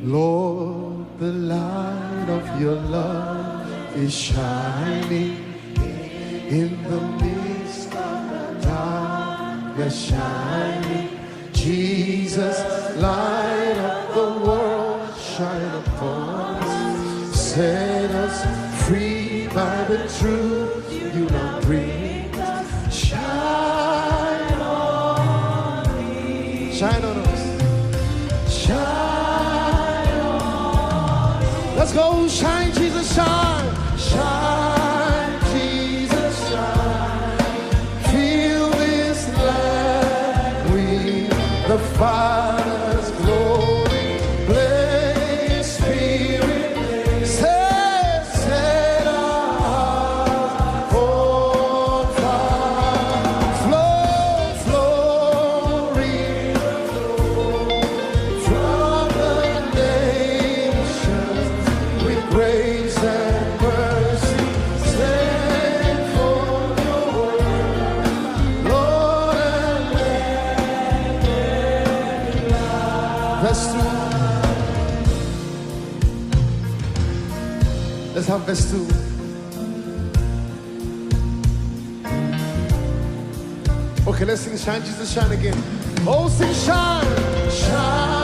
Lord, the light of your love is shining in the midst of the darkness shining. Jesus, light of the world, shine upon us. Set us free by the truth you now bring. Shine on me. Shine on us. Shine on. Let's go. Shine, Jesus, shine. Shine, Jesus, shine. Fill this land with the Father's glory. Blaze, Spirit, set our hearts on fire. Flow, river, from the nations with grace and mercy. Stand for your word, Lord, and let it light. Verse 2. Let's have verse 2. Okay, let's sing Shine, Jesus, shine again. Oh, sing shine, shine.